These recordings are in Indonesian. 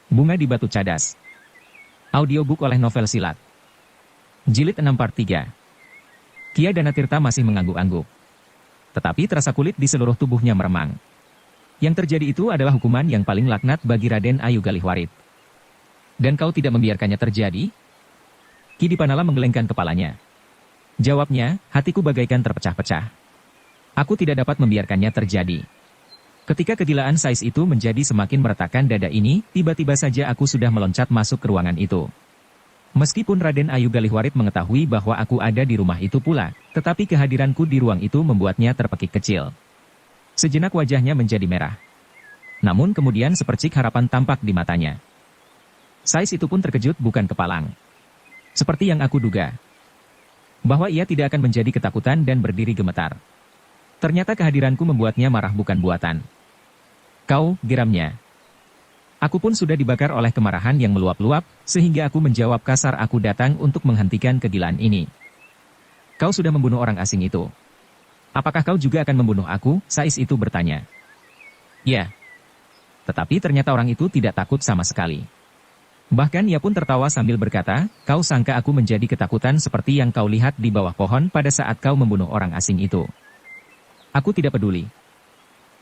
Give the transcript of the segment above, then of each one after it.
Bunga di Batu Cadas. Audiobook oleh Novel Silat. Jilid 6 Part 3. Kia Danatirta masih mengangguk-angguk. Tetapi terasa kulit di seluruh tubuhnya meremang. Yang terjadi itu adalah hukuman yang paling laknat bagi Raden Ayu Galihwarit. Dan kau tidak membiarkannya terjadi? Ki Dipanala menggelengkan kepalanya. Jawabnya, hatiku bagaikan terpecah-pecah. Aku tidak dapat membiarkannya terjadi. Ketika kegilaan Sais itu menjadi semakin meretakkan dada ini, tiba-tiba saja aku sudah meloncat masuk ke ruangan itu. Meskipun Raden Ayu Galihwarit mengetahui bahwa aku ada di rumah itu pula, tetapi kehadiranku di ruang itu membuatnya terpekik kecil. Sejenak wajahnya menjadi merah. Namun kemudian sepercik harapan tampak di matanya. Sais itu pun terkejut bukan kepalang. Seperti yang aku duga. Bahwa ia tidak akan menjadi ketakutan dan berdiri gemetar. Ternyata kehadiranku membuatnya marah bukan buatan. Kau, geramnya. Aku pun sudah dibakar oleh kemarahan yang meluap-luap, sehingga aku menjawab kasar, aku datang untuk menghentikan kegilaan ini. Kau sudah membunuh orang asing itu. Apakah kau juga akan membunuh aku? Sais itu bertanya. Ya. Tetapi ternyata orang itu tidak takut sama sekali. Bahkan ia pun tertawa sambil berkata, kau sangka aku menjadi ketakutan seperti yang kau lihat di bawah pohon pada saat kau membunuh orang asing itu. Aku tidak peduli.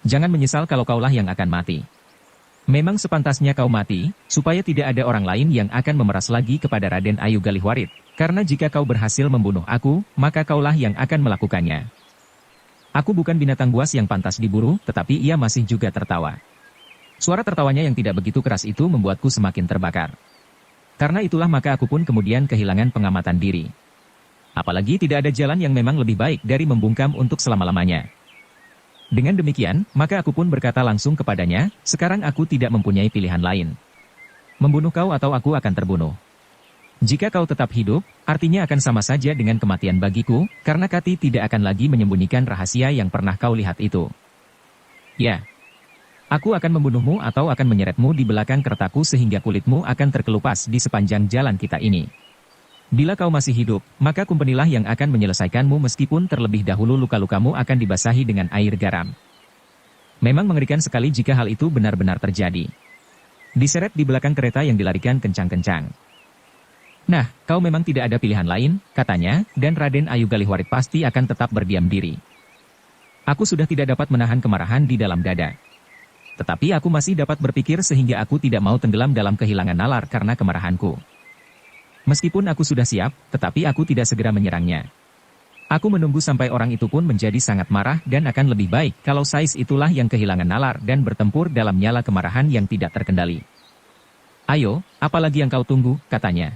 Jangan menyesal kalau kaulah yang akan mati. Memang sepantasnya kau mati, supaya tidak ada orang lain yang akan memeras lagi kepada Raden Ayu Galihwarit. Karena jika kau berhasil membunuh aku, maka kaulah yang akan melakukannya. Aku bukan binatang buas yang pantas diburu, tetapi ia masih juga tertawa. Suara tertawanya yang tidak begitu keras itu membuatku semakin terbakar. Karena itulah maka aku pun kemudian kehilangan pengamatan diri. Apalagi tidak ada jalan yang memang lebih baik dari membungkam untuk selama-lamanya. Dengan demikian, maka aku pun berkata langsung kepadanya, sekarang aku tidak mempunyai pilihan lain. Membunuh kau atau aku akan terbunuh. Jika kau tetap hidup, artinya akan sama saja dengan kematian bagiku, karena Kati tidak akan lagi menyembunyikan rahasia yang pernah kau lihat itu. Ya. Aku akan membunuhmu atau akan menyeretmu di belakang kertaku sehingga kulitmu akan terkelupas di sepanjang jalan kita ini. Bila kau masih hidup, maka kumpenilah yang akan menyelesaikanmu meskipun terlebih dahulu luka-lukamu akan dibasahi dengan air garam. Memang mengerikan sekali jika hal itu benar-benar terjadi. Diseret di belakang kereta yang dilarikan kencang-kencang. Nah, kau memang tidak ada pilihan lain, katanya, dan Raden Ayu Galihwarit pasti akan tetap berdiam diri. Aku sudah tidak dapat menahan kemarahan di dalam dada. Tetapi aku masih dapat berpikir sehingga aku tidak mau tenggelam dalam kehilangan nalar karena kemarahanku. Meskipun aku sudah siap, tetapi aku tidak segera menyerangnya. Aku menunggu sampai orang itu pun menjadi sangat marah dan akan lebih baik kalau Sais itulah yang kehilangan nalar dan bertempur dalam nyala kemarahan yang tidak terkendali. Ayo, apalagi yang kau tunggu, katanya.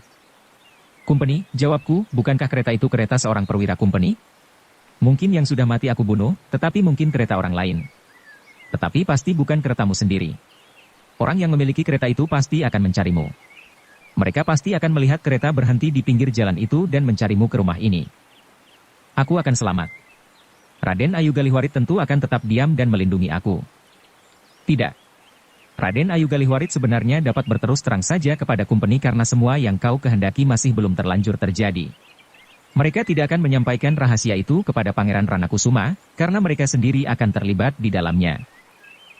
Kumpeni, jawabku, bukankah kereta itu kereta seorang perwira kumpeni? Mungkin yang sudah mati aku bunuh, tetapi mungkin kereta orang lain. Tetapi pasti bukan keretamu sendiri. Orang yang memiliki kereta itu pasti akan mencarimu. Mereka pasti akan melihat kereta berhenti di pinggir jalan itu dan mencarimu ke rumah ini. Aku akan selamat. Raden Ayu Galihwarit tentu akan tetap diam dan melindungi aku. Tidak. Raden Ayu Galihwarit sebenarnya dapat berterus terang saja kepada kumpeni karena semua yang kau kehendaki masih belum terlanjur terjadi. Mereka tidak akan menyampaikan rahasia itu kepada Pangeran Ranakusuma, karena mereka sendiri akan terlibat di dalamnya.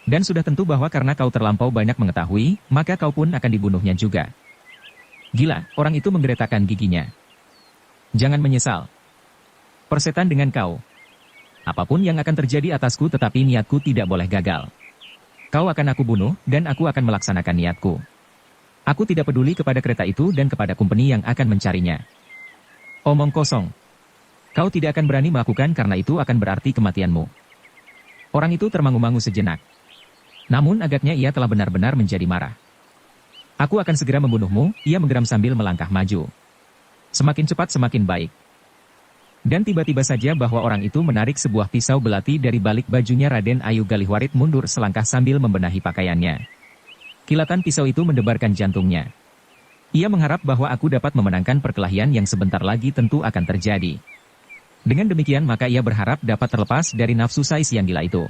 Dan sudah tentu bahwa karena kau terlampau banyak mengetahui, maka kau pun akan dibunuhnya juga. Gila, orang itu menggeretakkan giginya. Jangan menyesal. Persetan dengan kau. Apapun yang akan terjadi atasku tetapi niatku tidak boleh gagal. Kau akan aku bunuh, dan aku akan melaksanakan niatku. Aku tidak peduli kepada kereta itu dan kepada kumpeni yang akan mencarinya. Omong kosong. Kau tidak akan berani melakukan karena itu akan berarti kematianmu. Orang itu termangu-mangu sejenak. Namun agaknya ia telah benar-benar menjadi marah. Aku akan segera membunuhmu, ia menggeram sambil melangkah maju. Semakin cepat semakin baik. Dan tiba-tiba saja bahwa orang itu menarik sebuah pisau belati dari balik bajunya. Raden Ayu Galihwarit mundur selangkah sambil membenahi pakaiannya. Kilatan pisau itu mendebarkan jantungnya. Ia mengharap bahwa aku dapat memenangkan perkelahian yang sebentar lagi tentu akan terjadi. Dengan demikian maka ia berharap dapat terlepas dari nafsu Sais yang gila itu.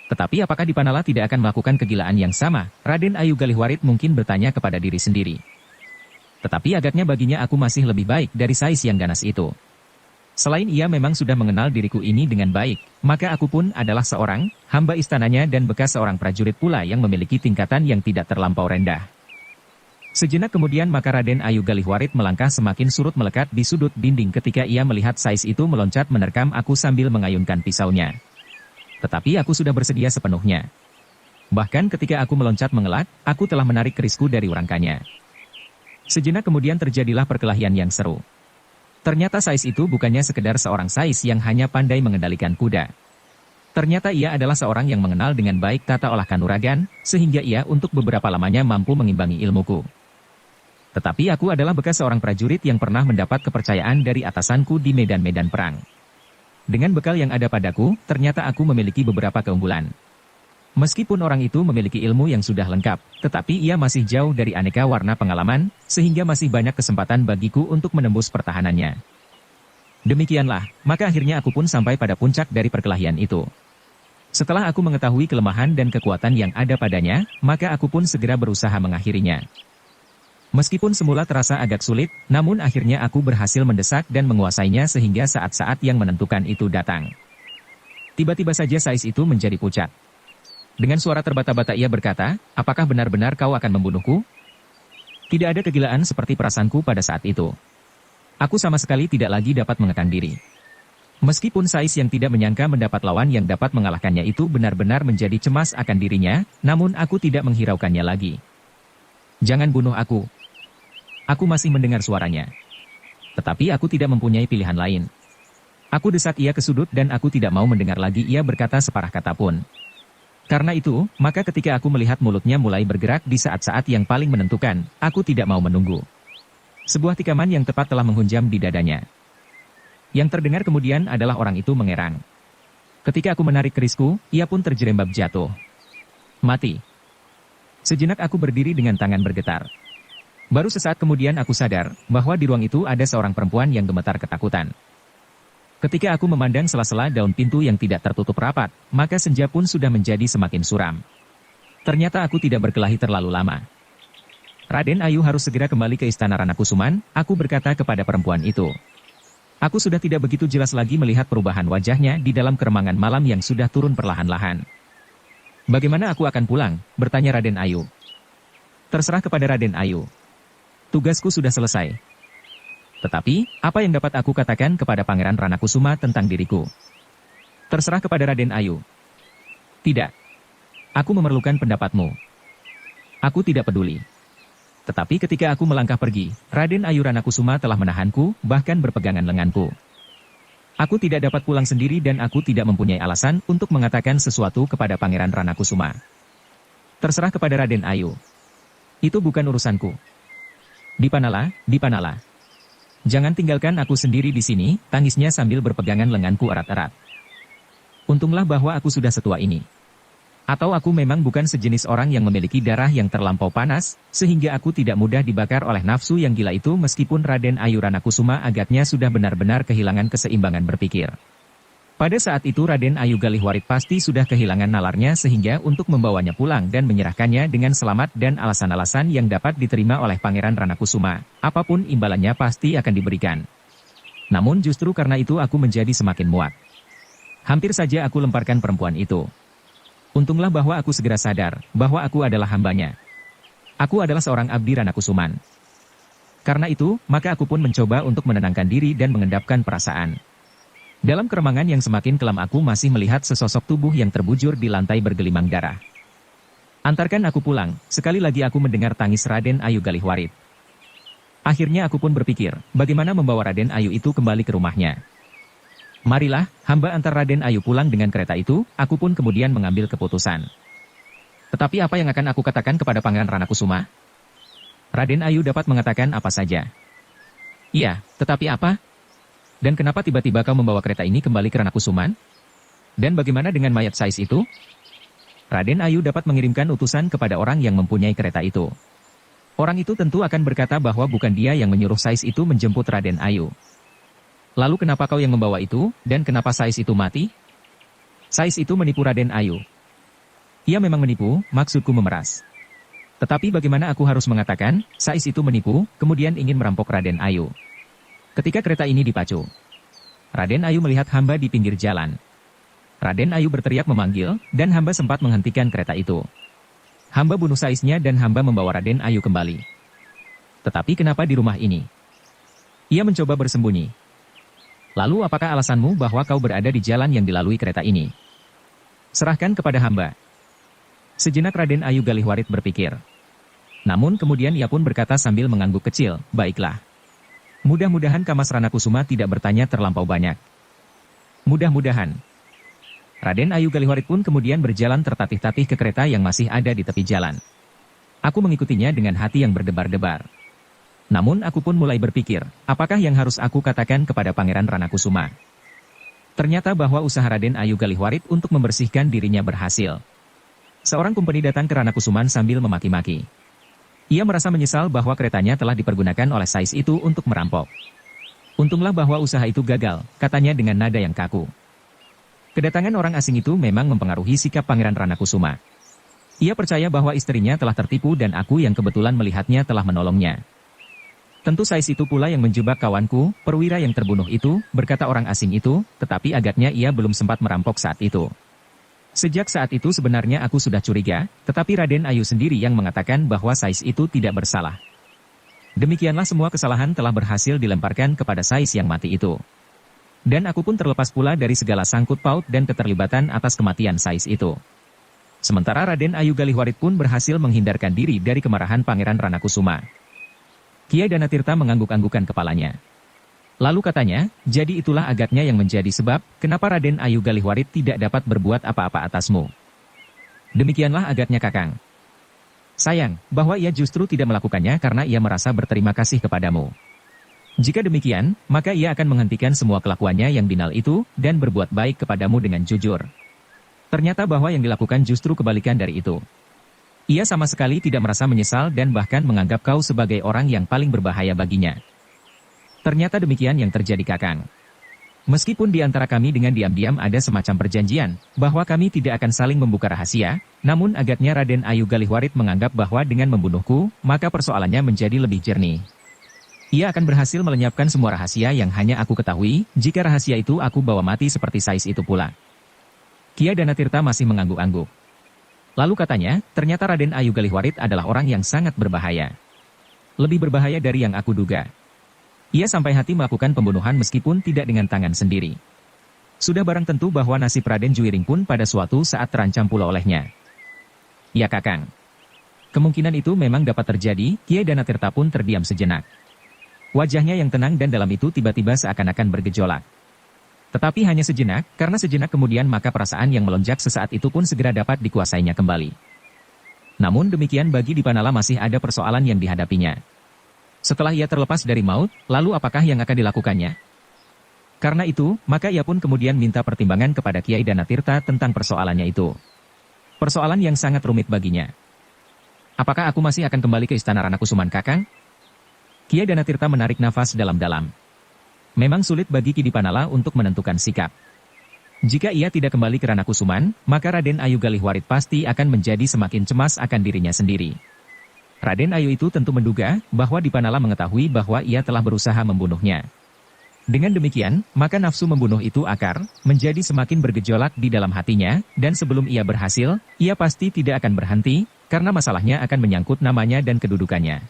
Tetapi apakah Dipanala tidak akan melakukan kegilaan yang sama? Raden Ayu Galihwarit mungkin bertanya kepada diri sendiri. Tetapi agaknya baginya aku masih lebih baik dari Sais yang ganas itu. Selain ia memang sudah mengenal diriku ini dengan baik, maka aku pun adalah seorang hamba istananya dan bekas seorang prajurit pula yang memiliki tingkatan yang tidak terlampau rendah. Sejenak kemudian maka Raden Ayu Galihwarit melangkah semakin surut melekat di sudut dinding ketika ia melihat Sais itu meloncat menerkam aku sambil mengayunkan pisaunya. Tetapi aku sudah bersedia sepenuhnya. Bahkan ketika aku meloncat mengelak, aku telah menarik kerisku dari rangkanya. Sejenak kemudian terjadilah perkelahian yang seru. Ternyata Sais itu bukannya sekedar seorang Sais yang hanya pandai mengendalikan kuda. Ternyata ia adalah seorang yang mengenal dengan baik tata olah kanuragan, sehingga ia untuk beberapa lamanya mampu mengimbangi ilmuku. Tetapi aku adalah bekas seorang prajurit yang pernah mendapat kepercayaan dari atasanku di medan-medan perang. Dengan bekal yang ada padaku, ternyata aku memiliki beberapa keunggulan. Meskipun orang itu memiliki ilmu yang sudah lengkap, tetapi ia masih jauh dari aneka warna pengalaman, sehingga masih banyak kesempatan bagiku untuk menembus pertahanannya. Demikianlah, maka akhirnya aku pun sampai pada puncak dari perkelahian itu. Setelah aku mengetahui kelemahan dan kekuatan yang ada padanya, maka aku pun segera berusaha mengakhirinya. Meskipun semula terasa agak sulit, namun akhirnya aku berhasil mendesak dan menguasainya sehingga saat-saat yang menentukan itu datang. Tiba-tiba saja Sais itu menjadi pucat. Dengan suara terbata-bata ia berkata, "Apakah benar-benar kau akan membunuhku?" Tidak ada kegilaan seperti perasaanku pada saat itu. Aku sama sekali tidak lagi dapat mengekang diri. Meskipun Sais yang tidak menyangka mendapat lawan yang dapat mengalahkannya itu benar-benar menjadi cemas akan dirinya, namun aku tidak menghiraukannya lagi. "Jangan bunuh aku. Aku masih mendengar suaranya. Tetapi aku tidak mempunyai pilihan lain." Aku desak ia ke sudut dan aku tidak mau mendengar lagi ia berkata separah kata pun. Karena itu, maka ketika aku melihat mulutnya mulai bergerak di saat-saat yang paling menentukan, aku tidak mau menunggu. Sebuah tikaman yang tepat telah menghunjam di dadanya. Yang terdengar kemudian adalah orang itu mengerang. Ketika aku menarik kerisku, ia pun terjerembab jatuh. Mati. Sejenak aku berdiri dengan tangan bergetar. Baru sesaat kemudian aku sadar, bahwa di ruang itu ada seorang perempuan yang gemetar ketakutan. Ketika aku memandang sela-sela daun pintu yang tidak tertutup rapat, maka senja pun sudah menjadi semakin suram. Ternyata aku tidak berkelahi terlalu lama. Raden Ayu harus segera kembali ke istana Ranakusuman, aku berkata kepada perempuan itu. Aku sudah tidak begitu jelas lagi melihat perubahan wajahnya di dalam keremangan malam yang sudah turun perlahan-lahan. "Bagaimana aku akan pulang?" bertanya Raden Ayu. "Terserah kepada Raden Ayu. Tugasku sudah selesai. Tetapi, apa yang dapat aku katakan kepada Pangeran Ranakusuma tentang diriku?" "Terserah kepada Raden Ayu." "Tidak. Aku memerlukan pendapatmu." "Aku tidak peduli." Tetapi ketika aku melangkah pergi, Raden Ayu Ranakusuma telah menahanku, bahkan berpegangan lenganku. Aku tidak dapat pulang sendiri dan aku tidak mempunyai alasan untuk mengatakan sesuatu kepada Pangeran Ranakusuma. "Terserah kepada Raden Ayu. Itu bukan urusanku. Dipanalah, dipanalah. Jangan tinggalkan aku sendiri di sini," tangisnya sambil berpegangan lenganku erat-erat. "Untunglah bahwa aku sudah setua ini. Atau aku memang bukan sejenis orang yang memiliki darah yang terlampau panas, sehingga aku tidak mudah dibakar oleh nafsu yang gila itu meskipun Raden Ayu Ranakusuma agaknya sudah benar-benar kehilangan keseimbangan berpikir. Pada saat itu Raden Ayu Galihwarit pasti sudah kehilangan nalarnya sehingga untuk membawanya pulang dan menyerahkannya dengan selamat dan alasan-alasan yang dapat diterima oleh Pangeran Ranakusuma, apapun imbalannya pasti akan diberikan. Namun justru karena itu aku menjadi semakin muak. Hampir saja aku lemparkan perempuan itu. Untunglah bahwa aku segera sadar, bahwa aku adalah hambanya. Aku adalah seorang abdi Ranakusuman. Karena itu, maka aku pun mencoba untuk menenangkan diri dan mengendapkan perasaan. Dalam keremangan yang semakin kelam aku masih melihat sesosok tubuh yang terbujur di lantai bergelimang darah. Antarkan aku pulang, sekali lagi aku mendengar tangis Raden Ayu Galihwarit. Akhirnya aku pun berpikir, bagaimana membawa Raden Ayu itu kembali ke rumahnya. Marilah, hamba antar Raden Ayu pulang dengan kereta itu, aku pun kemudian mengambil keputusan. Tetapi apa yang akan aku katakan kepada Pangeran Ranakusuma? Raden Ayu dapat mengatakan apa saja. Iya, tetapi apa? Dan kenapa tiba-tiba kau membawa kereta ini kembali ke Ranakusuman? Dan bagaimana dengan mayat Sais itu? Raden Ayu dapat mengirimkan utusan kepada orang yang mempunyai kereta itu. Orang itu tentu akan berkata bahwa bukan dia yang menyuruh Sais itu menjemput Raden Ayu. Lalu kenapa kau yang membawa itu, dan kenapa Sais itu mati? Sais itu menipu Raden Ayu. Ia memang menipu, maksudku memeras. Tetapi bagaimana aku harus mengatakan, Sais itu menipu, kemudian ingin merampok Raden Ayu. Ketika kereta ini dipacu, Raden Ayu melihat hamba di pinggir jalan. Raden Ayu berteriak memanggil, dan hamba sempat menghentikan kereta itu. Hamba bunuh Saisnya dan hamba membawa Raden Ayu kembali. Tetapi kenapa di rumah ini? Ia mencoba bersembunyi. Lalu apakah alasanmu bahwa kau berada di jalan yang dilalui kereta ini? Serahkan kepada hamba. Sejenak Raden Ayu Galihwarit berpikir. Namun kemudian ia pun berkata sambil mengangguk kecil, baiklah. Mudah-mudahan Kamas Ranakusuma tidak bertanya terlampau banyak. Mudah-mudahan. Raden Ayu Galihwarit pun kemudian berjalan tertatih-tatih ke kereta yang masih ada di tepi jalan. Aku mengikutinya dengan hati yang berdebar-debar. Namun aku pun mulai berpikir, apakah yang harus aku katakan kepada Pangeran Ranakusuma? Ternyata bahwa usaha Raden Ayu Galihwarit untuk membersihkan dirinya berhasil. Seorang kumpeni datang ke Ranakusuman sambil memaki-maki. Ia merasa menyesal bahwa keretanya telah dipergunakan oleh Sais itu untuk merampok. Untunglah bahwa usaha itu gagal, katanya dengan nada yang kaku. Kedatangan orang asing itu memang mempengaruhi sikap Pangeran Ranakusuma. Ia percaya bahwa istrinya telah tertipu dan aku yang kebetulan melihatnya telah menolongnya. Tentu Sais itu pula yang menjebak kawanku, perwira yang terbunuh itu, berkata orang asing itu, tetapi agaknya ia belum sempat merampok saat itu. Sejak saat itu sebenarnya aku sudah curiga, tetapi Raden Ayu sendiri yang mengatakan bahwa Sais itu tidak bersalah. Demikianlah semua kesalahan telah berhasil dilemparkan kepada Sais yang mati itu. Dan aku pun terlepas pula dari segala sangkut paut dan keterlibatan atas kematian Sais itu. Sementara Raden Ayu Galihwarit pun berhasil menghindarkan diri dari kemarahan Pangeran Ranakusuma. Kiai Danatirta mengangguk-anggukan kepalanya. Lalu katanya, jadi itulah agaknya yang menjadi sebab, kenapa Raden Ayu Galihwarit tidak dapat berbuat apa-apa atasmu. Demikianlah agaknya Kakang. Sayang, bahwa ia justru tidak melakukannya karena ia merasa berterima kasih kepadamu. Jika demikian, maka ia akan menghentikan semua kelakuannya yang binal itu, dan berbuat baik kepadamu dengan jujur. Ternyata bahwa yang dilakukan justru kebalikan dari itu. Ia sama sekali tidak merasa menyesal dan bahkan menganggap kau sebagai orang yang paling berbahaya baginya. Ternyata demikian yang terjadi Kakang. Meskipun di antara kami dengan diam-diam ada semacam perjanjian, bahwa kami tidak akan saling membuka rahasia, namun agaknya Raden Ayu Galihwarit menganggap bahwa dengan membunuhku, maka persoalannya menjadi lebih jernih. Ia akan berhasil melenyapkan semua rahasia yang hanya aku ketahui, jika rahasia itu aku bawa mati seperti Sais itu pula. Kiai Danatirta masih mengangguk-angguk. Lalu katanya, ternyata Raden Ayu Galihwarit adalah orang yang sangat berbahaya. Lebih berbahaya dari yang aku duga. Ia sampai hati melakukan pembunuhan meskipun tidak dengan tangan sendiri. Sudah barang tentu bahwa nasib Raden Juwiring pun pada suatu saat terancam pula olehnya. Ya Kakang. Kemungkinan itu memang dapat terjadi, Kiai Danatirta pun terdiam sejenak. Wajahnya yang tenang dan dalam itu tiba-tiba seakan-akan bergejolak. Tetapi hanya sejenak, karena sejenak kemudian maka perasaan yang melonjak sesaat itu pun segera dapat dikuasainya kembali. Namun demikian bagi Dipanala masih ada persoalan yang dihadapinya. Setelah ia terlepas dari maut, lalu apakah yang akan dilakukannya? Karena itu, maka ia pun kemudian minta pertimbangan kepada Kiai Danatirta tentang persoalannya itu. Persoalan yang sangat rumit baginya. Apakah aku masih akan kembali ke Istana Ranakusuman Kakang? Kiai Danatirta menarik nafas dalam-dalam. Memang sulit bagi Ki Dipanala untuk menentukan sikap. Jika ia tidak kembali ke Ranakusuman, maka Raden Ayu Galihwarit pasti akan menjadi semakin cemas akan dirinya sendiri. Raden Ayu itu tentu menduga bahwa Dipanala mengetahui bahwa ia telah berusaha membunuhnya. Dengan demikian, maka nafsu membunuh itu akar, menjadi semakin bergejolak di dalam hatinya, dan sebelum ia berhasil, ia pasti tidak akan berhenti, karena masalahnya akan menyangkut namanya dan kedudukannya.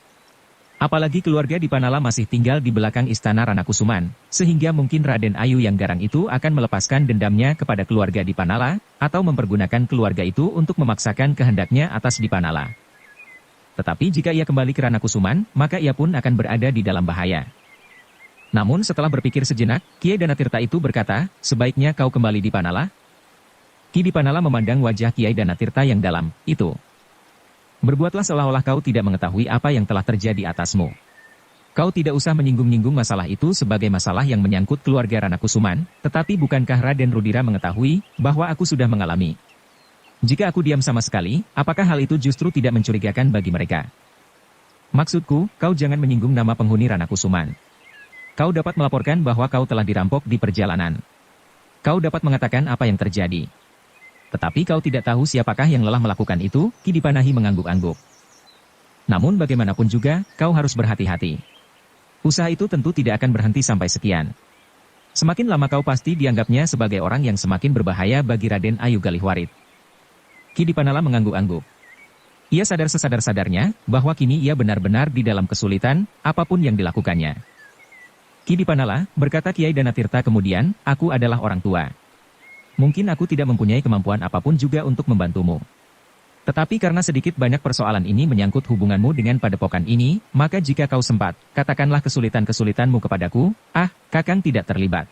Apalagi keluarga Dipanala masih tinggal di belakang Istana Ranakusuman, sehingga mungkin Raden Ayu yang garang itu akan melepaskan dendamnya kepada keluarga Dipanala, atau mempergunakan keluarga itu untuk memaksakan kehendaknya atas Dipanala. Tetapi jika ia kembali ke Ranakusuman, maka ia pun akan berada di dalam bahaya. Namun setelah berpikir sejenak, Kiai Danatirta itu berkata, sebaiknya kau kembali Dipanala. Ki Dipanala memandang wajah Kiai Danatirta yang dalam, itu. Berbuatlah seolah-olah kau tidak mengetahui apa yang telah terjadi atasmu. Kau tidak usah menyinggung-nyinggung masalah itu sebagai masalah yang menyangkut keluarga Ranakusuman, tetapi bukankah Raden Rudira mengetahui bahwa aku sudah mengalami? Jika aku diam sama sekali, apakah hal itu justru tidak mencurigakan bagi mereka? Maksudku, kau jangan menyinggung nama penghuni Ranakusuman. Kau dapat melaporkan bahwa kau telah dirampok di perjalanan. Kau dapat mengatakan apa yang terjadi. Tetapi kau tidak tahu siapakah yang lelah melakukan itu, Ki Dipanahi mengangguk-angguk. Namun bagaimanapun juga, kau harus berhati-hati. Usaha itu tentu tidak akan berhenti sampai sekian. Semakin lama kau pasti dianggapnya sebagai orang yang semakin berbahaya bagi Raden Ayu Galihwarit. Ki Dipanala mengangguk-angguk. Ia sadar sesadar-sadarnya bahwa kini ia benar-benar di dalam kesulitan, apapun yang dilakukannya. Ki Dipanala, berkata Kiai Danatirta kemudian, aku adalah orang tua. Mungkin aku tidak mempunyai kemampuan apapun juga untuk membantumu. Tetapi karena sedikit banyak persoalan ini menyangkut hubunganmu dengan padepokan ini, maka jika kau sempat, katakanlah kesulitan-kesulitanmu kepadaku, Kakang tidak terlibat.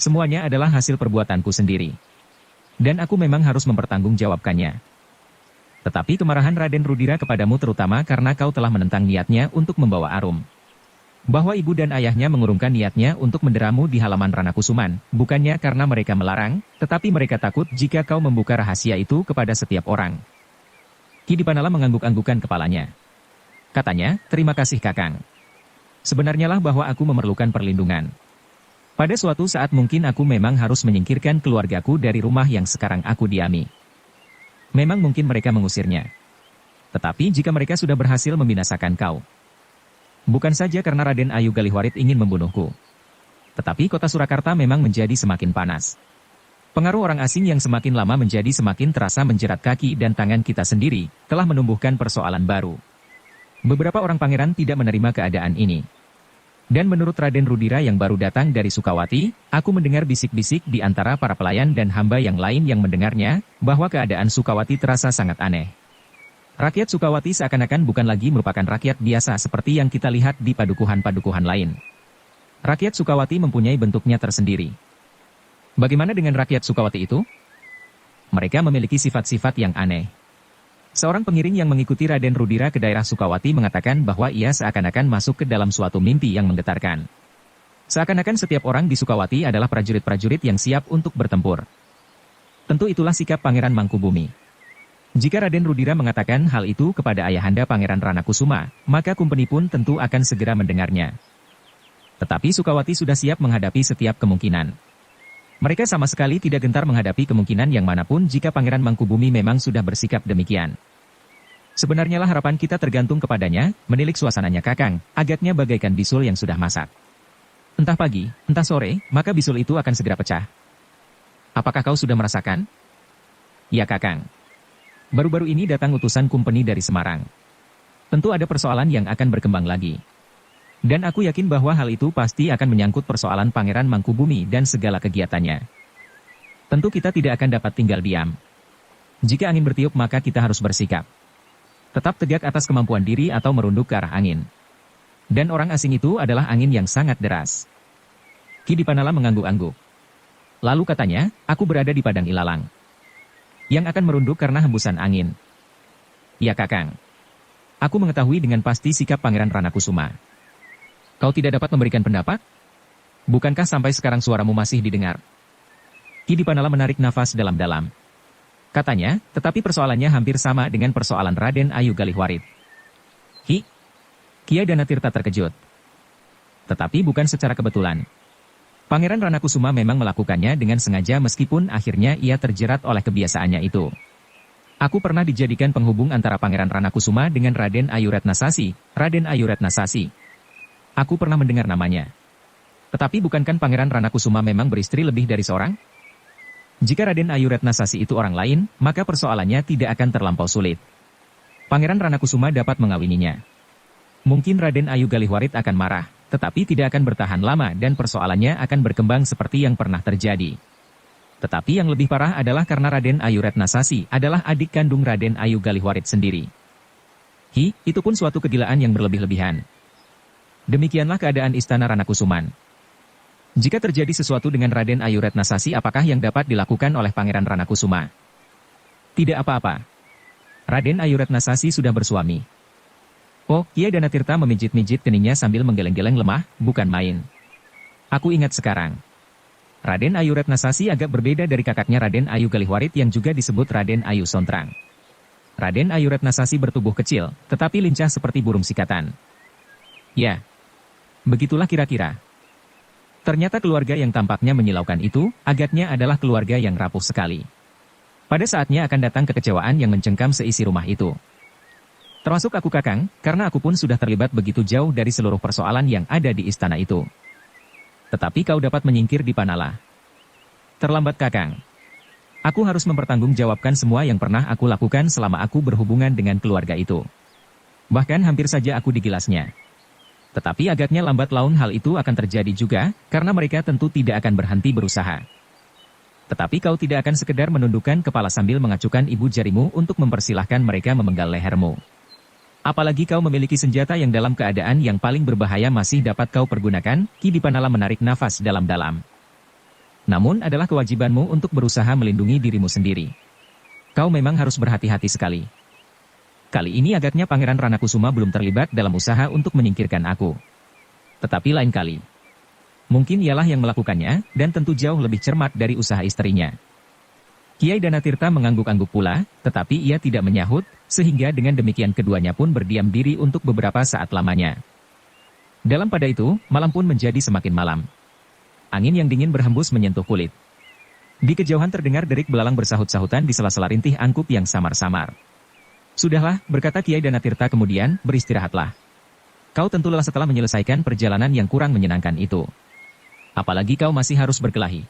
Semuanya adalah hasil perbuatanku sendiri. Dan aku memang harus mempertanggungjawabkannya. Tetapi kemarahan Raden Rudira kepadamu terutama karena kau telah menentang niatnya untuk membawa Arum. Bahwa ibu dan ayahnya mengurungkan niatnya untuk menderamu di halaman Ranakusuman, bukannya karena mereka melarang, tetapi mereka takut jika kau membuka rahasia itu kepada setiap orang. Ki Dipanala mengangguk-anggukan kepalanya. Katanya, terima kasih Kakang. Sebenarnya lah bahwa aku memerlukan perlindungan. Pada suatu saat mungkin aku memang harus menyingkirkan keluargaku dari rumah yang sekarang aku diami. Memang mungkin mereka mengusirnya. Tetapi jika mereka sudah berhasil membinasakan kau. Bukan saja karena Raden Ayu Galihwarit ingin membunuhku. Tetapi kota Surakarta memang menjadi semakin panas. Pengaruh orang asing yang semakin lama menjadi semakin terasa menjerat kaki dan tangan kita sendiri, telah menumbuhkan persoalan baru. Beberapa orang pangeran tidak menerima keadaan ini. Dan menurut Raden Rudira yang baru datang dari Sukawati, aku mendengar bisik-bisik di antara para pelayan dan hamba yang lain yang mendengarnya, bahwa keadaan Sukawati terasa sangat aneh. Rakyat Sukawati seakan-akan bukan lagi merupakan rakyat biasa seperti yang kita lihat di padukuhan-padukuhan lain. Rakyat Sukawati mempunyai bentuknya tersendiri. Bagaimana dengan rakyat Sukawati itu? Mereka memiliki sifat-sifat yang aneh. Seorang pengiring yang mengikuti Raden Rudira ke daerah Sukawati mengatakan bahwa ia seakan-akan masuk ke dalam suatu mimpi yang menggetarkan. Seakan-akan setiap orang di Sukawati adalah prajurit-prajurit yang siap untuk bertempur. Tentu itulah sikap Pangeran Mangkubumi. Jika Raden Rudira mengatakan hal itu kepada ayahanda Pangeran Ranakusuma, maka Kumpeni pun tentu akan segera mendengarnya. Tetapi Sukawati sudah siap menghadapi setiap kemungkinan. Mereka sama sekali tidak gentar menghadapi kemungkinan yang manapun jika Pangeran Mangkubumi memang sudah bersikap demikian. Sebenarnya lah harapan kita tergantung kepadanya, menilik suasananya Kakang, agaknya bagaikan bisul yang sudah masak. Entah pagi, entah sore, maka bisul itu akan segera pecah. Apakah kau sudah merasakan? Ya Kakang. Baru-baru ini datang utusan Kumpeni dari Semarang. Tentu ada persoalan yang akan berkembang lagi. Dan aku yakin bahwa hal itu pasti akan menyangkut persoalan Pangeran Mangkubumi dan segala kegiatannya. Tentu kita tidak akan dapat tinggal diam. Jika angin bertiup maka kita harus bersikap. Tetap tegak atas kemampuan diri atau merunduk ke arah angin. Dan orang asing itu adalah angin yang sangat deras. Ki Dipanala mengangguk-angguk. Lalu katanya, aku berada di padang ilalang. Yang akan merunduk karena hembusan angin. Ya Kakang. Aku mengetahui dengan pasti sikap Pangeran Ranakusuma. Kau tidak dapat memberikan pendapat? Bukankah sampai sekarang suaramu masih didengar? Ki Dipanala menarik nafas dalam-dalam. Katanya, tetapi persoalannya hampir sama dengan persoalan Raden Ayu Galihwarit. Kiai Danatirta terkejut. Tetapi bukan secara kebetulan. Pangeran Ranakusuma memang melakukannya dengan sengaja meskipun akhirnya ia terjerat oleh kebiasaannya itu. Aku pernah dijadikan penghubung antara Pangeran Ranakusuma dengan Raden Ayu Retnasasi, Raden Ayu Retnasasi. Aku pernah mendengar namanya. Tetapi bukankah Pangeran Ranakusuma memang beristri lebih dari seorang? Jika Raden Ayu Retnasasi itu orang lain, maka persoalannya tidak akan terlampau sulit. Pangeran Ranakusuma dapat mengawininya. Mungkin Raden Ayu Galihwarit akan marah, tetapi tidak akan bertahan lama dan persoalannya akan berkembang seperti yang pernah terjadi. Tetapi yang lebih parah adalah karena Raden Ayu Retnasasi adalah adik kandung Raden Ayu Galihwarit sendiri. Itu pun suatu kegilaan yang berlebih-lebihan. Demikianlah keadaan istana Ranakusuman. Jika terjadi sesuatu dengan Raden Ayu Retnasasi, apakah yang dapat dilakukan oleh Pangeran Ranakusuma? Tidak apa-apa. Raden Ayu Retnasasi sudah bersuami. Oh, Kiai Danatirta memijit-mijit keningnya sambil menggeleng-geleng lemah, bukan main. Aku ingat sekarang. Raden Ayu Retnasasi agak berbeda dari kakaknya Raden Ayu Galihwarit yang juga disebut Raden Ayu Sontrang. Raden Ayu Retnasasi bertubuh kecil, tetapi lincah seperti burung sikatan. Ya, begitulah kira-kira. Ternyata keluarga yang tampaknya menyilaukan itu, agaknya adalah keluarga yang rapuh sekali. Pada saatnya akan datang kekecewaan yang mencengkam seisi rumah itu. Termasuk aku Kakang, karena aku pun sudah terlibat begitu jauh dari seluruh persoalan yang ada di istana itu. Tetapi kau dapat menyingkir Dipanala. Terlambat Kakang. Aku harus mempertanggungjawabkan semua yang pernah aku lakukan selama aku berhubungan dengan keluarga itu. Bahkan hampir saja aku digilasnya. Tetapi agaknya lambat laun hal itu akan terjadi juga, karena mereka tentu tidak akan berhenti berusaha. Tetapi kau tidak akan sekedar menundukkan kepala sambil mengacukan ibu jarimu untuk mempersilahkan mereka memenggal lehermu. Apalagi kau memiliki senjata yang dalam keadaan yang paling berbahaya masih dapat kau pergunakan, Ki Dipanala menarik nafas dalam-dalam. Namun adalah kewajibanmu untuk berusaha melindungi dirimu sendiri. Kau memang harus berhati-hati sekali. Kali ini agaknya Pangeran Ranakusuma belum terlibat dalam usaha untuk menyingkirkan aku. Tetapi lain kali. Mungkin ialah yang melakukannya, dan tentu jauh lebih cermat dari usaha istrinya. Kiai Danatirta mengangguk-angguk pula, tetapi ia tidak menyahut, sehingga dengan demikian keduanya pun berdiam diri untuk beberapa saat lamanya. Dalam pada itu, malam pun menjadi semakin malam. Angin yang dingin berhembus menyentuh kulit. Di kejauhan terdengar derik belalang bersahut-sahutan di sela-sela rintih angkup yang samar-samar. Sudahlah, berkata Kiai Danatirta kemudian, beristirahatlah. Kau tentu lelah setelah menyelesaikan perjalanan yang kurang menyenangkan itu. Apalagi kau masih harus berkelahi.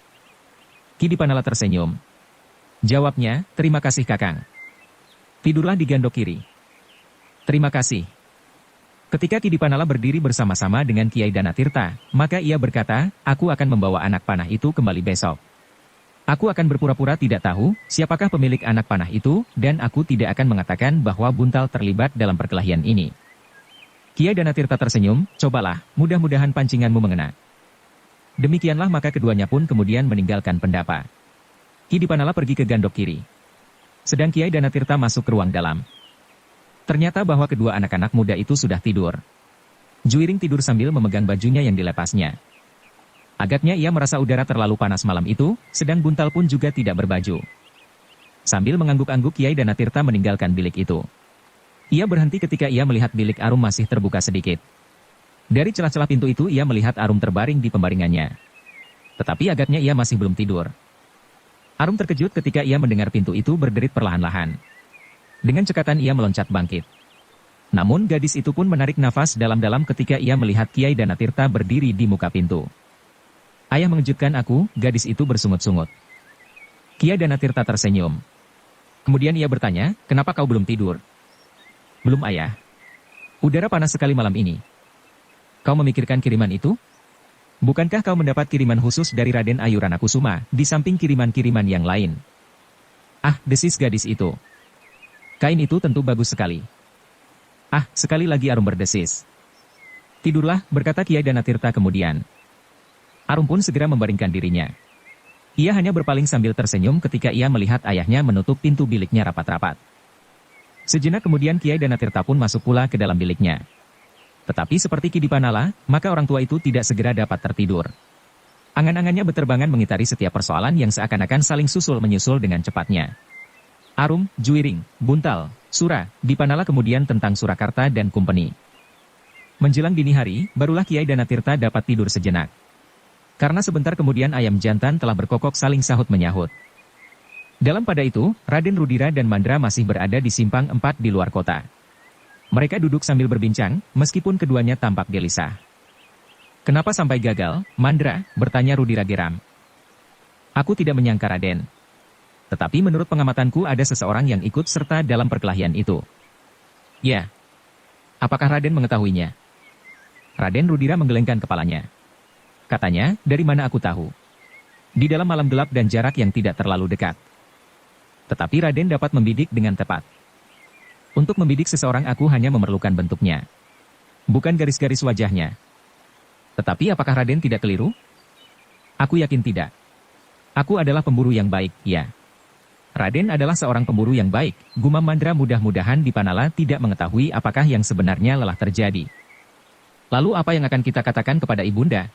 Ki Dipanala tersenyum. Jawabnya, terima kasih Kakang. Tidurlah di gandok kiri. Terima kasih. Ketika Ki Dipanala berdiri bersama-sama dengan Kiai Danatirta, maka ia berkata, aku akan membawa anak panah itu kembali besok. Aku akan berpura-pura tidak tahu siapakah pemilik anak panah itu, dan aku tidak akan mengatakan bahwa Buntal terlibat dalam perkelahian ini. Kiai Danatirta tersenyum, cobalah, mudah-mudahan pancinganmu mengena. Demikianlah maka keduanya pun kemudian meninggalkan pendapa. Ki Dipanala pergi ke gandok kiri. Sedang Kiai Danatirta masuk ke ruang dalam. Ternyata bahwa kedua anak-anak muda itu sudah tidur. Juiring tidur sambil memegang bajunya yang dilepasnya. Agaknya ia merasa udara terlalu panas malam itu, sedang Buntal pun juga tidak berbaju. Sambil mengangguk-angguk Kiai Danatirta meninggalkan bilik itu. Ia berhenti ketika ia melihat bilik Arum masih terbuka sedikit. Dari celah-celah pintu itu ia melihat Arum terbaring di pembaringannya. Tetapi agaknya ia masih belum tidur. Arum terkejut ketika ia mendengar pintu itu berderit perlahan-lahan. Dengan cekatan ia meloncat bangkit. Namun gadis itu pun menarik nafas dalam-dalam ketika ia melihat Kiai Danatirta berdiri di muka pintu. Ayah mengejutkan aku, gadis itu bersungut-sungut. Kiai Danatirta tersenyum. Kemudian ia bertanya, kenapa kau belum tidur? Belum ayah. Udara panas sekali malam ini. Kau memikirkan kiriman itu? Bukankah kau mendapat kiriman khusus dari Raden Ayu Ranakusuma, di samping kiriman-kiriman yang lain? Ah, desis gadis itu. Kain itu tentu bagus sekali. Ah, sekali lagi Arum berdesis. Tidurlah, berkata Kiai Danatirta kemudian. Arum pun segera membaringkan dirinya. Ia hanya berpaling sambil tersenyum ketika ia melihat ayahnya menutup pintu biliknya rapat-rapat. Sejenak kemudian Kiai Danatirta pun masuk pula ke dalam biliknya. Tetapi seperti Ki Dipanala, maka orang tua itu tidak segera dapat tertidur. Angan-angannya beterbangan mengitari setiap persoalan yang seakan-akan saling susul-menyusul dengan cepatnya. Arum, Juiring, Buntal, Sura, Dipanala kemudian tentang Surakarta dan Kumpeni. Menjelang dini hari, barulah Kiai Danatirta dapat tidur sejenak. Karena sebentar kemudian ayam jantan telah berkokok saling sahut menyahut. Dalam pada itu, Raden Rudira dan Mandra masih berada di simpang 4 di luar kota. Mereka duduk sambil berbincang, meskipun keduanya tampak gelisah. Kenapa sampai gagal, Mandra? Bertanya Rudira geram. Aku tidak menyangka Raden. Tetapi menurut pengamatanku ada seseorang yang ikut serta dalam perkelahian itu. Ya. Apakah Raden mengetahuinya? Raden Rudira menggelengkan kepalanya. Katanya, dari mana aku tahu? Di dalam malam gelap dan jarak yang tidak terlalu dekat. Tetapi Raden dapat membidik dengan tepat. Untuk membidik seseorang aku hanya memerlukan bentuknya. Bukan garis-garis wajahnya. Tetapi apakah Raden tidak keliru? Aku yakin tidak. Aku adalah pemburu yang baik, ya. Raden adalah seorang pemburu yang baik, gumam Mandra. Mudah-mudahan Dipanala tidak mengetahui apakah yang sebenarnya lelah terjadi. Lalu apa yang akan kita katakan kepada ibunda?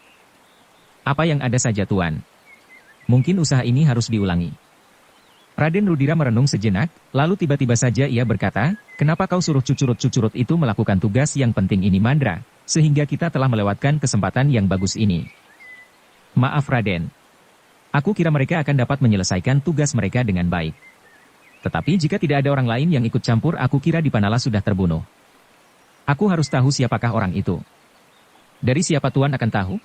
Apa yang ada saja Tuan. Mungkin usaha ini harus diulangi. Raden Rudira merenung sejenak, lalu tiba-tiba saja ia berkata, kenapa kau suruh cucurut-cucurut itu melakukan tugas yang penting ini Mandra, sehingga kita telah melewatkan kesempatan yang bagus ini. Maaf Raden. Aku kira mereka akan dapat menyelesaikan tugas mereka dengan baik. Tetapi jika tidak ada orang lain yang ikut campur, aku kira Dipanala sudah terbunuh. Aku harus tahu siapakah orang itu. Dari siapa Tuan akan tahu?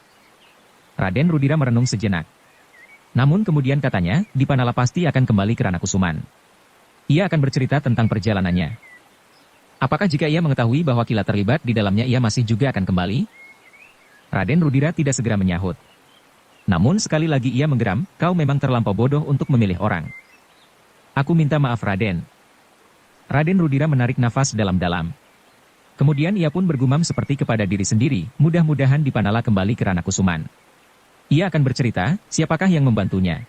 Raden Rudira merenung sejenak. Namun kemudian katanya, Dipanala pasti akan kembali ke Ranakusuman. Ia akan bercerita tentang perjalanannya. Apakah jika ia mengetahui bahwa Kilat terlibat di dalamnya ia masih juga akan kembali? Raden Rudira tidak segera menyahut. Namun sekali lagi ia menggeram, kau memang terlampau bodoh untuk memilih orang. Aku minta maaf Raden. Raden Rudira menarik nafas dalam-dalam. Kemudian ia pun bergumam seperti kepada diri sendiri, mudah-mudahan Dipanala kembali ke Ranakusuman. Ia akan bercerita, siapakah yang membantunya.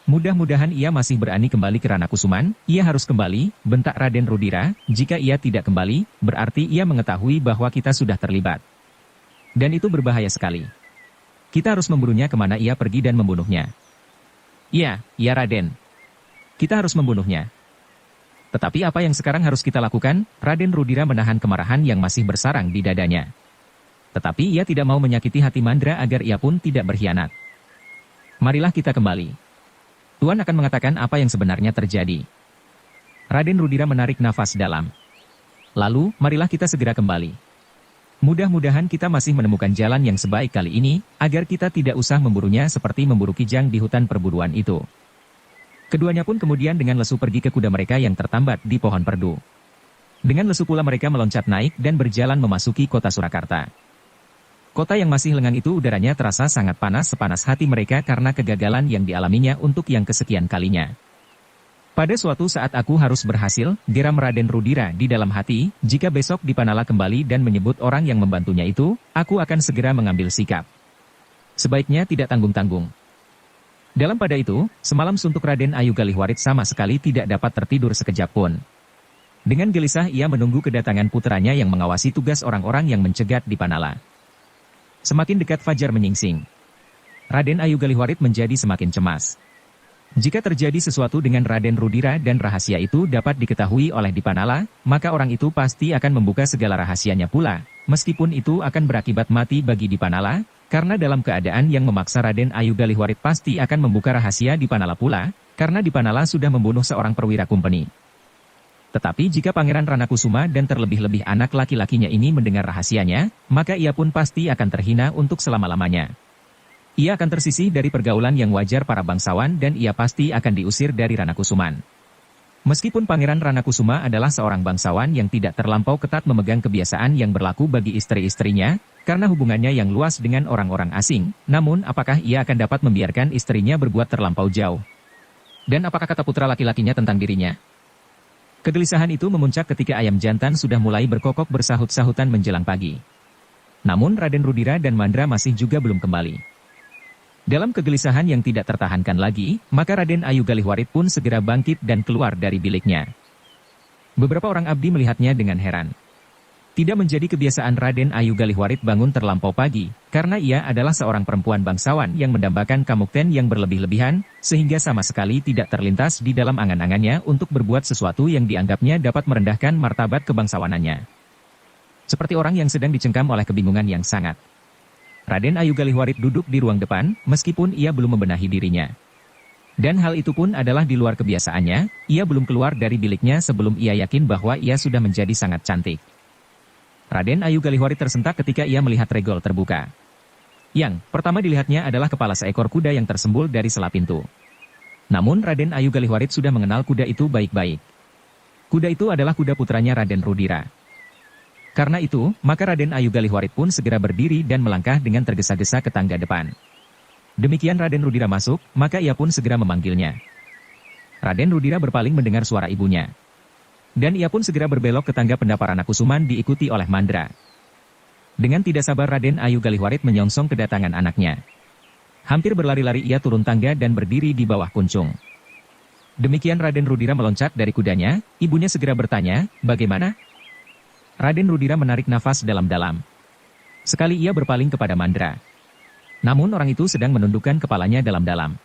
Mudah-mudahan ia masih berani kembali ke Ranakusuman, ia harus kembali, bentak Raden Rudira, jika ia tidak kembali, berarti ia mengetahui bahwa kita sudah terlibat. Dan itu berbahaya sekali. Kita harus memburunya kemana ia pergi dan membunuhnya. Iya, iya Raden. Kita harus membunuhnya. Tetapi apa yang sekarang harus kita lakukan? Raden Rudira menahan kemarahan yang masih bersarang di dadanya. Tetapi ia tidak mau menyakiti hati Mandra agar ia pun tidak berkhianat. Marilah kita kembali. Tuan akan mengatakan apa yang sebenarnya terjadi. Raden Rudira menarik nafas dalam. Lalu, marilah kita segera kembali. Mudah-mudahan kita masih menemukan jalan yang sebaik kali ini, agar kita tidak usah memburunya seperti memburu kijang di hutan perburuan itu. Keduanya pun kemudian dengan lesu pergi ke kuda mereka yang tertambat di pohon perdu. Dengan lesu pula mereka meloncat naik dan berjalan memasuki kota Surakarta. Kota yang masih lengang itu udaranya terasa sangat panas sepanas hati mereka karena kegagalan yang dialaminya untuk yang kesekian kalinya. Pada suatu saat aku harus berhasil, geram Raden Rudira di dalam hati, jika besok Dipanala kembali dan menyebut orang yang membantunya itu, aku akan segera mengambil sikap. Sebaiknya tidak tanggung-tanggung. Dalam pada itu, semalam suntuk Raden Ayu Galihwarit sama sekali tidak dapat tertidur sekejap pun. Dengan gelisah ia menunggu kedatangan puteranya yang mengawasi tugas orang-orang yang mencegat Dipanala. Semakin dekat fajar menyingsing, Raden Ayu Galihwarit menjadi semakin cemas. Jika terjadi sesuatu dengan Raden Rudira dan rahasia itu dapat diketahui oleh Dipanala, maka orang itu pasti akan membuka segala rahasianya pula, meskipun itu akan berakibat mati bagi Dipanala, karena dalam keadaan yang memaksa Raden Ayu Galihwarit pasti akan membuka rahasia Dipanala pula, karena Dipanala sudah membunuh seorang perwira kumpeni. Tetapi jika Pangeran Ranakusuma dan terlebih-lebih anak laki-lakinya ini mendengar rahasianya, maka ia pun pasti akan terhina untuk selama-lamanya. Ia akan tersisih dari pergaulan yang wajar para bangsawan dan ia pasti akan diusir dari Ranakusuman. Meskipun Pangeran Ranakusuma adalah seorang bangsawan yang tidak terlampau ketat memegang kebiasaan yang berlaku bagi istri-istrinya, karena hubungannya yang luas dengan orang-orang asing, namun apakah ia akan dapat membiarkan istrinya berbuat terlampau jauh? Dan apakah kata putra laki-lakinya tentang dirinya? Kegelisahan itu memuncak ketika ayam jantan sudah mulai berkokok bersahut-sahutan menjelang pagi. Namun Raden Rudira dan Mandra masih juga belum kembali. Dalam kegelisahan yang tidak tertahankan lagi, maka Raden Ayu Galihwarit pun segera bangkit dan keluar dari biliknya. Beberapa orang abdi melihatnya dengan heran. Tidak menjadi kebiasaan Raden Ayu Galihwarit bangun terlampau pagi, karena ia adalah seorang perempuan bangsawan yang mendambakan kamukten yang berlebih-lebihan, sehingga sama sekali tidak terlintas di dalam angan-angannya untuk berbuat sesuatu yang dianggapnya dapat merendahkan martabat kebangsawanannya. Seperti orang yang sedang dicengkam oleh kebingungan yang sangat. Raden Ayu Galihwarit duduk di ruang depan, meskipun ia belum membenahi dirinya. Dan hal itu pun adalah di luar kebiasaannya, ia belum keluar dari biliknya sebelum ia yakin bahwa ia sudah menjadi sangat cantik. Raden Ayu Galihwarit tersentak ketika ia melihat regol terbuka. Yang pertama dilihatnya adalah kepala seekor kuda yang tersembul dari sela pintu. Namun Raden Ayu Galihwarit sudah mengenal kuda itu baik-baik. Kuda itu adalah kuda putranya Raden Rudira. Karena itu, maka Raden Ayu Galihwarit pun segera berdiri dan melangkah dengan tergesa-gesa ke tangga depan. Demikian Raden Rudira masuk, maka ia pun segera memanggilnya. Raden Rudira berpaling mendengar suara ibunya. Dan ia pun segera berbelok ke tangga pendapa Ranakusuman diikuti oleh Mandra. Dengan tidak sabar Raden Ayu Galihwarit menyongsong kedatangan anaknya. Hampir berlari-lari ia turun tangga dan berdiri di bawah kuncung. Demikian Raden Rudira meloncat dari kudanya, ibunya segera bertanya, bagaimana? Raden Rudira menarik nafas dalam-dalam. Sekali ia berpaling kepada Mandra. Namun orang itu sedang menundukkan kepalanya dalam-dalam.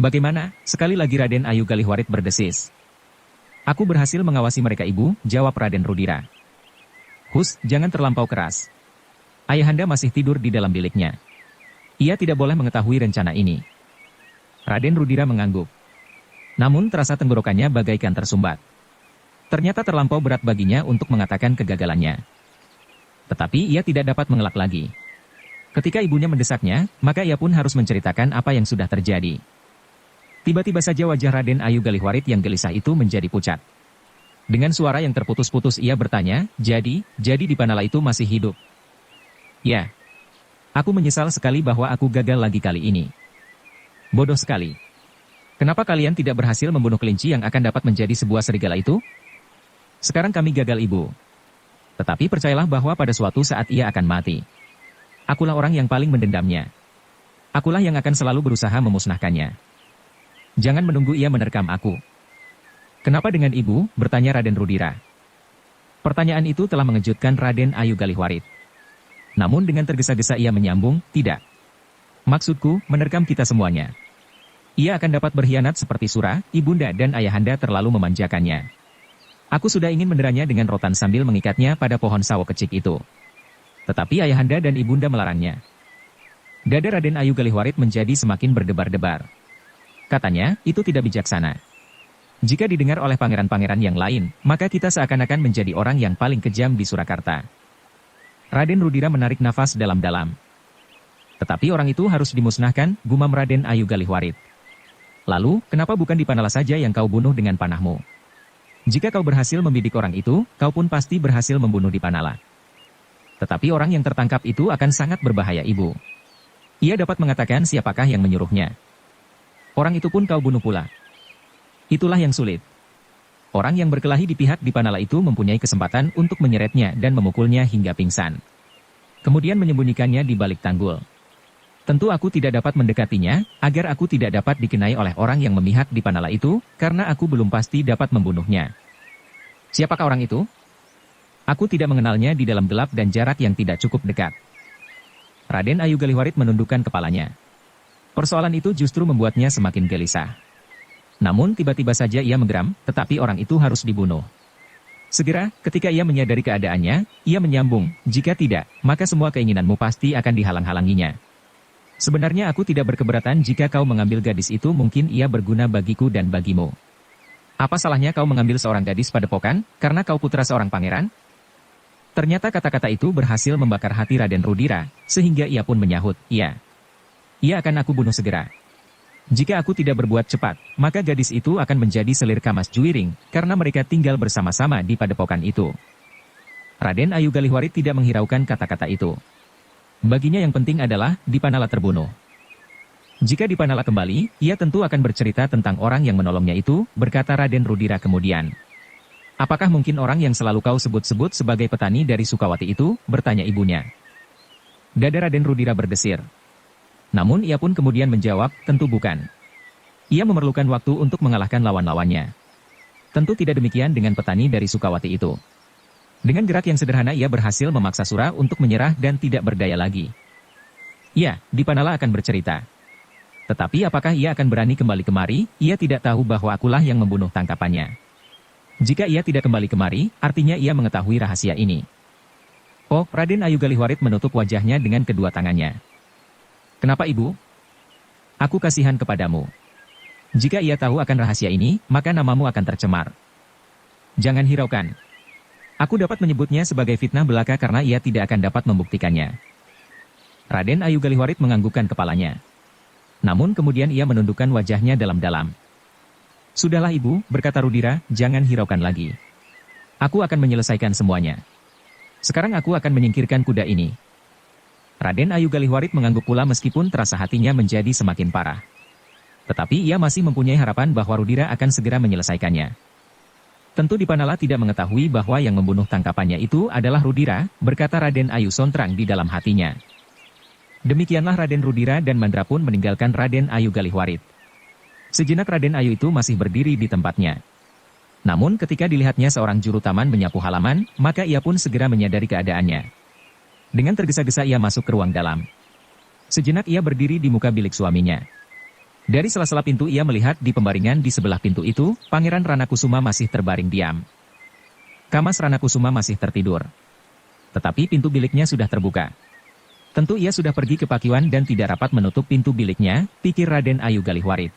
Bagaimana? Sekali lagi Raden Ayu Galihwarit berdesis. Aku berhasil mengawasi mereka ibu, jawab Raden Rudira. Hus, jangan terlampau keras. Ayahanda masih tidur di dalam biliknya. Ia tidak boleh mengetahui rencana ini. Raden Rudira mengangguk. Namun terasa tenggorokannya bagaikan tersumbat. Ternyata terlampau berat baginya untuk mengatakan kegagalannya. Tetapi ia tidak dapat mengelak lagi. Ketika ibunya mendesaknya, maka ia pun harus menceritakan apa yang sudah terjadi. Tiba-tiba saja wajah Raden Ayu Galihwarit yang gelisah itu menjadi pucat. Dengan suara yang terputus-putus ia bertanya, jadi di Panala itu masih hidup? Ya. Aku menyesal sekali bahwa aku gagal lagi kali ini. Bodoh sekali. Kenapa kalian tidak berhasil membunuh kelinci yang akan dapat menjadi sebuah serigala itu? Sekarang kami gagal ibu. Tetapi percayalah bahwa pada suatu saat ia akan mati. Akulah orang yang paling mendendamnya. Akulah yang akan selalu berusaha memusnahkannya. Jangan menunggu ia menerkam aku. Kenapa dengan ibu? Bertanya Raden Rudira. Pertanyaan itu telah mengejutkan Raden Ayu Galihwarit. Namun dengan tergesa-gesa ia menyambung, tidak. Maksudku, menerkam kita semuanya. Ia akan dapat berkhianat seperti Sura, ibunda dan ayahanda terlalu memanjakannya. Aku sudah ingin menderanya dengan rotan sambil mengikatnya pada pohon sawo kecik itu. Tetapi ayahanda dan ibunda melarangnya. Dada Raden Ayu Galihwarit menjadi semakin berdebar-debar. Katanya, itu tidak bijaksana. Jika didengar oleh pangeran-pangeran yang lain, maka kita seakan-akan menjadi orang yang paling kejam di Surakarta. Raden Rudira menarik nafas dalam-dalam. Tetapi orang itu harus dimusnahkan, gumam Raden Ayu Galihwarit. Lalu, kenapa bukan di Panala saja yang kau bunuh dengan panahmu? Jika kau berhasil membidik orang itu, kau pun pasti berhasil membunuh di Panala. Tetapi orang yang tertangkap itu akan sangat berbahaya ibu. Ia dapat mengatakan siapakah yang menyuruhnya. Orang itu pun kau bunuh pula. Itulah yang sulit. Orang yang berkelahi di pihak di Panala itu mempunyai kesempatan untuk menyeretnya dan memukulnya hingga pingsan. Kemudian menyembunyikannya di balik tanggul. Tentu aku tidak dapat mendekatinya, agar aku tidak dapat dikenai oleh orang yang memihak di Panala itu, karena aku belum pasti dapat membunuhnya. Siapakah orang itu? Aku tidak mengenalnya di dalam gelap dan jarak yang tidak cukup dekat. Raden Ayu Galihwarit menundukkan kepalanya. Persoalan itu justru membuatnya semakin gelisah. Namun tiba-tiba saja ia menggeram, tetapi orang itu harus dibunuh. Segera, ketika ia menyadari keadaannya, ia menyambung, jika tidak, maka semua keinginanmu pasti akan dihalang-halanginya. Sebenarnya aku tidak berkeberatan jika kau mengambil gadis itu, mungkin ia berguna bagiku dan bagimu. Apa salahnya kau mengambil seorang gadis padepokan, karena kau putra seorang pangeran? Ternyata kata-kata itu berhasil membakar hati Raden Rudira, sehingga ia pun menyahut, iya. Ia akan aku bunuh segera. Jika aku tidak berbuat cepat, maka gadis itu akan menjadi selir Kamas Juwiring, karena mereka tinggal bersama-sama di padepokan itu. Raden Ayu Galihwarit tidak menghiraukan kata-kata itu. Baginya yang penting adalah, di Panala terbunuh. Jika di Panala kembali, ia tentu akan bercerita tentang orang yang menolongnya itu, berkata Raden Rudira kemudian. Apakah mungkin orang yang selalu kau sebut-sebut sebagai petani dari Sukawati itu? Bertanya ibunya. Dada Raden Rudira berdesir. Namun ia pun kemudian menjawab, tentu bukan. Ia memerlukan waktu untuk mengalahkan lawan-lawannya. Tentu tidak demikian dengan petani dari Sukawati itu. Dengan gerak yang sederhana ia berhasil memaksa Sura untuk menyerah dan tidak berdaya lagi. Ya, di Panala akan bercerita. Tetapi apakah ia akan berani kembali kemari? Ia tidak tahu bahwa akulah yang membunuh tangkapannya. Jika ia tidak kembali kemari, artinya ia mengetahui rahasia ini. Oh, Raden Ayu Galihwarit menutup wajahnya dengan kedua tangannya. Kenapa ibu? Aku kasihan kepadamu. Jika ia tahu akan rahasia ini, maka namamu akan tercemar. Jangan hiraukan. Aku dapat menyebutnya sebagai fitnah belaka karena ia tidak akan dapat membuktikannya. Raden Ayu Galihwarit menganggukkan kepalanya. Namun kemudian ia menundukkan wajahnya dalam-dalam. Sudahlah ibu, berkata Rudira, jangan hiraukan lagi. Aku akan menyelesaikan semuanya. Sekarang aku akan menyingkirkan kuda ini. Raden Ayu Galihwarit mengangguk pula meskipun terasa hatinya menjadi semakin parah. Tetapi ia masih mempunyai harapan bahwa Rudira akan segera menyelesaikannya. Tentu di Panala tidak mengetahui bahwa yang membunuh tangkapannya itu adalah Rudira, berkata Raden Ayu Sontrang di dalam hatinya. Demikianlah Raden Rudira dan Mandra pun meninggalkan Raden Ayu Galihwarit. Sejenak Raden Ayu itu masih berdiri di tempatnya. Namun ketika dilihatnya seorang juru taman menyapu halaman, maka ia pun segera menyadari keadaannya. Dengan tergesa-gesa ia masuk ke ruang dalam. Sejenak ia berdiri di muka bilik suaminya. Dari sela-sela pintu ia melihat di pembaringan di sebelah pintu itu, Pangeran Ranakusuma masih terbaring diam. Kamas Ranakusuma masih tertidur. Tetapi pintu biliknya sudah terbuka. Tentu ia sudah pergi ke Pakiwan dan tidak rapat menutup pintu biliknya, pikir Raden Ayu Galihwarit.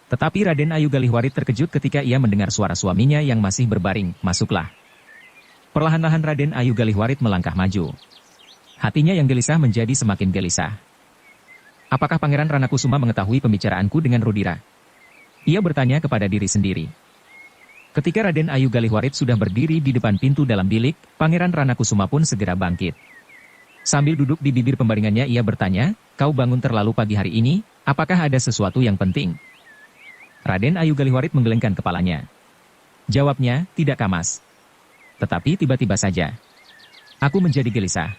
Tetapi Raden Ayu Galihwarit terkejut ketika ia mendengar suara suaminya yang masih berbaring, masuklah. Perlahan-lahan Raden Ayu Galihwarit melangkah maju. Hatinya yang gelisah menjadi semakin gelisah. Apakah Pangeran Ranakusuma mengetahui pembicaraanku dengan Rudira? Ia bertanya kepada diri sendiri. Ketika Raden Ayu Galihwarit sudah berdiri di depan pintu dalam bilik, Pangeran Ranakusuma pun segera bangkit. Sambil duduk di bibir pembaringannya ia bertanya, "Kau bangun terlalu pagi hari ini, apakah ada sesuatu yang penting?" Raden Ayu Galihwarit menggelengkan kepalanya. Jawabnya, "Tidak Kamas." Tetapi tiba-tiba saja, aku menjadi gelisah.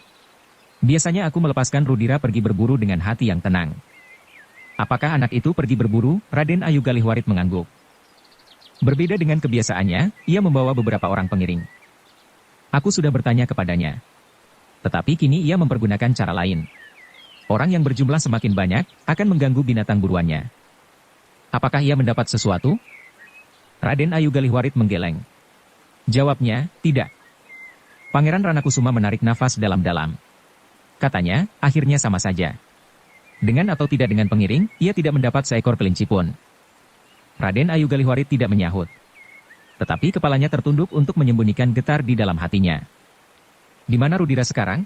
Biasanya aku melepaskan Rudira pergi berburu dengan hati yang tenang. Apakah anak itu pergi berburu? Raden Ayu Galihwarit mengangguk. Berbeda dengan kebiasaannya, ia membawa beberapa orang pengiring. Aku sudah bertanya kepadanya. Tetapi kini ia mempergunakan cara lain. Orang yang berjumlah semakin banyak, akan mengganggu binatang buruannya. Apakah ia mendapat sesuatu? Raden Ayu Galihwarit menggeleng. Jawabnya, tidak. Pangeran Ranakusuma menarik nafas dalam-dalam. Katanya, akhirnya sama saja. Dengan atau tidak dengan pengiring, ia tidak mendapat seekor kelinci pun. Raden Ayu Galihwarit tidak menyahut. Tetapi kepalanya tertunduk untuk menyembunyikan getar di dalam hatinya. Di mana Rudira sekarang?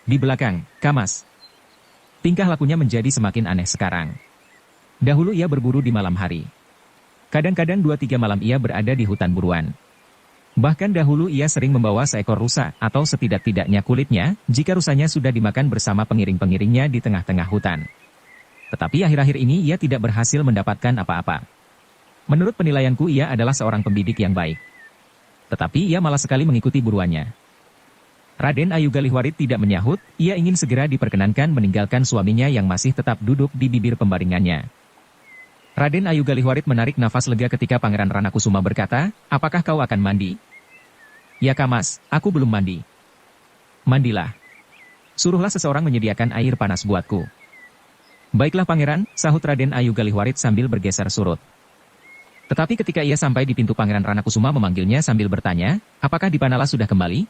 Di belakang, Kamas. Tingkah lakunya menjadi semakin aneh sekarang. Dahulu ia berburu di malam hari. Kadang-kadang 2-3 malam ia berada di hutan buruan. Bahkan dahulu ia sering membawa seekor rusa atau setidak-tidaknya kulitnya, jika rusanya sudah dimakan bersama pengiring-pengiringnya di tengah-tengah hutan. Tetapi akhir-akhir ini ia tidak berhasil mendapatkan apa-apa. Menurut penilaianku ia adalah seorang pembidik yang baik. Tetapi ia malah sekali mengikuti buruannya. Raden Ayu Galihwarit tidak menyahut, ia ingin segera diperkenankan meninggalkan suaminya yang masih tetap duduk di bibir pembaringannya. Raden Ayu Galihwarit menarik nafas lega ketika Pangeran Ranakusuma berkata, "Apakah kau akan mandi?" "Ya Kamas, aku belum mandi." "Mandilah. Suruhlah seseorang menyediakan air panas buatku." "Baiklah Pangeran," sahut Raden Ayu Galihwarit sambil bergeser surut. Tetapi ketika ia sampai di pintu, Pangeran Ranakusuma memanggilnya sambil bertanya, "Apakah Dipanala sudah kembali?"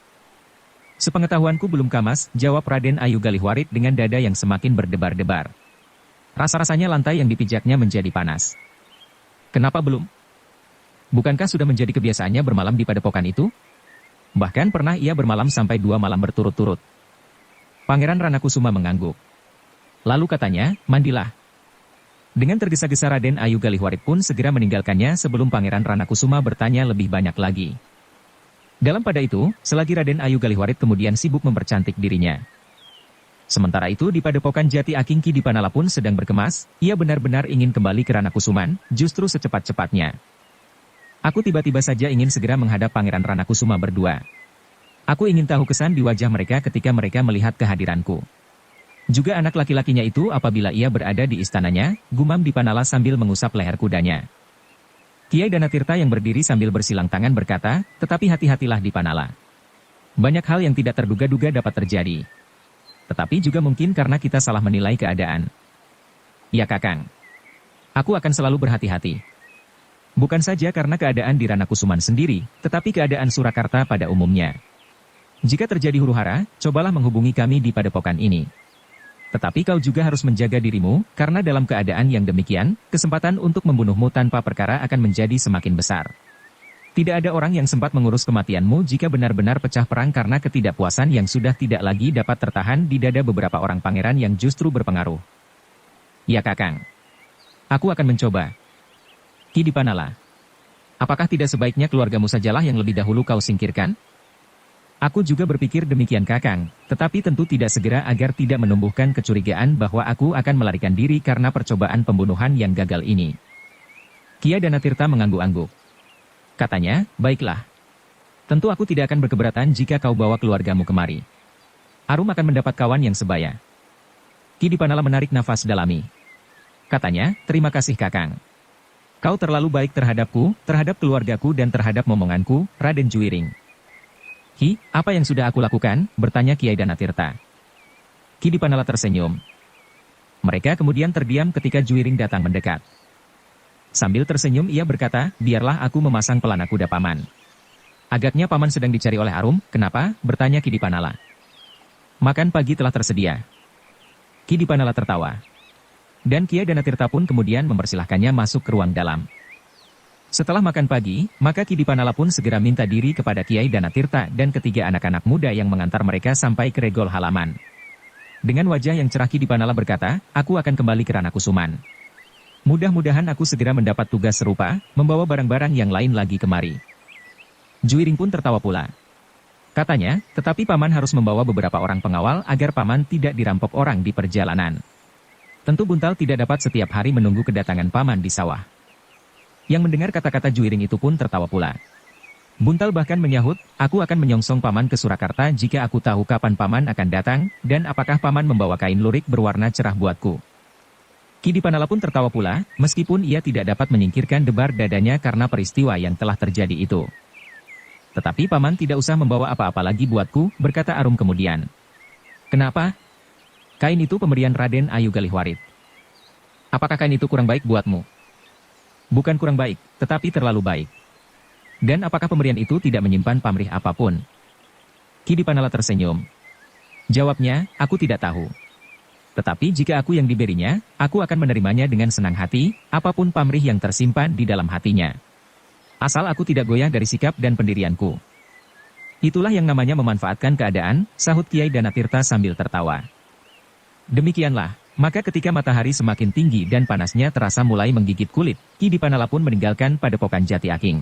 "Sepengetahuanku belum Kamas," jawab Raden Ayu Galihwarit dengan dada yang semakin berdebar-debar. Rasa-rasanya lantai yang dipijaknya menjadi panas. "Kenapa belum? Bukankah sudah menjadi kebiasaannya bermalam di padepokan itu? Bahkan pernah ia bermalam sampai 2 malam berturut-turut." Pangeran Ranakusuma mengangguk. Lalu katanya, "Mandilah." Dengan tergesa-gesa Raden Ayu Galihwarit pun segera meninggalkannya sebelum Pangeran Ranakusuma bertanya lebih banyak lagi. Dalam pada itu, selagi Raden Ayu Galihwarit kemudian sibuk mempercantik dirinya. Sementara itu di padepokan Jati Aking Ki Dipanala pun sedang berkemas, ia benar-benar ingin kembali ke Ranakusuman, justru secepat-cepatnya. Aku tiba-tiba saja ingin segera menghadap Pangeran Ranakusuma berdua. Aku ingin tahu kesan di wajah mereka ketika mereka melihat kehadiranku. Juga anak laki-lakinya itu apabila ia berada di istananya, gumam Dipanala sambil mengusap leher kudanya. Kiai Danatirta yang berdiri sambil bersilang tangan berkata, "Tetapi hati-hatilah Dipanala. Banyak hal yang tidak terduga-duga dapat terjadi. Tetapi juga mungkin karena kita salah menilai keadaan." "Ya Kakang. Aku akan selalu berhati-hati. Bukan saja karena keadaan di Ranakusuman sendiri, tetapi keadaan Surakarta pada umumnya. Jika terjadi huru-hara, cobalah menghubungi kami di padepokan ini. Tetapi kau juga harus menjaga dirimu, karena dalam keadaan yang demikian, kesempatan untuk membunuhmu tanpa perkara akan menjadi semakin besar. Tidak ada orang yang sempat mengurus kematianmu jika benar-benar pecah perang karena ketidakpuasan yang sudah tidak lagi dapat tertahan di dada beberapa orang pangeran yang justru berpengaruh." "Ya Kakang. Aku akan mencoba." "Ki Dipanala, apakah tidak sebaiknya keluargamu sajalah yang lebih dahulu kau singkirkan?" "Aku juga berpikir demikian Kakang, tetapi tentu tidak segera agar tidak menumbuhkan kecurigaan bahwa aku akan melarikan diri karena percobaan pembunuhan yang gagal ini." Kiai Danatirta mengangguk-angguk. Katanya, "Baiklah. Tentu aku tidak akan berkeberatan jika kau bawa keluargamu kemari. Arum akan mendapat kawan yang sebaya." Ki Dipanala menarik nafas dalami. Katanya, "Terima kasih Kakang. Kau terlalu baik terhadapku, terhadap keluargaku dan terhadap momonganku, Raden Juwiring." "Ki, apa yang sudah aku lakukan?" bertanya Kiai Danatirta. Ki Dipanala tersenyum. Mereka kemudian terdiam ketika Juwiring datang mendekat. Sambil tersenyum ia berkata, "Biarlah aku memasang pelana kuda Paman." "Agaknya Paman sedang dicari oleh Arum, kenapa?" bertanya Ki Dipanala. "Makan pagi telah tersedia." Ki Dipanala tertawa. Dan Kiai Danatirta pun kemudian mempersilahkannya masuk ke ruang dalam. Setelah makan pagi, maka Ki Dipanala pun segera minta diri kepada Kiai Danatirta dan ketiga anak-anak muda yang mengantar mereka sampai ke regol halaman. Dengan wajah yang cerah Ki Dipanala berkata, "Aku akan kembali ke Ranakusuman. Mudah-mudahan aku segera mendapat tugas serupa, membawa barang-barang yang lain lagi kemari." Juiring pun tertawa pula. Katanya, tetapi paman harus membawa beberapa orang pengawal agar paman tidak dirampok orang di perjalanan. Tentu Buntal tidak dapat setiap hari menunggu kedatangan paman di sawah. Yang mendengar kata-kata Juiring itu pun tertawa pula. Buntal bahkan menyahut, "Aku akan menyongsong paman ke Surakarta jika aku tahu kapan paman akan datang, dan apakah paman membawa kain lurik berwarna cerah buatku." Ki Dipanala pun tertawa pula, meskipun ia tidak dapat menyingkirkan debar dadanya karena peristiwa yang telah terjadi itu. "Tetapi paman tidak usah membawa apa-apa lagi buatku," berkata Arum kemudian. "Kenapa?" "Kain itu pemberian Raden Ayu Galihwarit." "Apakah kain itu kurang baik buatmu?" "Bukan kurang baik, tetapi terlalu baik." "Dan apakah pemberian itu tidak menyimpan pamrih apapun?" Ki Dipanala tersenyum. Jawabnya, "Aku tidak tahu. Tetapi jika aku yang diberinya, aku akan menerimanya dengan senang hati, apapun pamrih yang tersimpan di dalam hatinya. Asal aku tidak goyah dari sikap dan pendirianku. Itulah yang namanya memanfaatkan keadaan," sahut Kiai Danatirta sambil tertawa. Demikianlah. Maka ketika matahari semakin tinggi dan panasnya terasa mulai menggigit kulit, Ki Dipanala pun meninggalkan padepokan Jati Aking.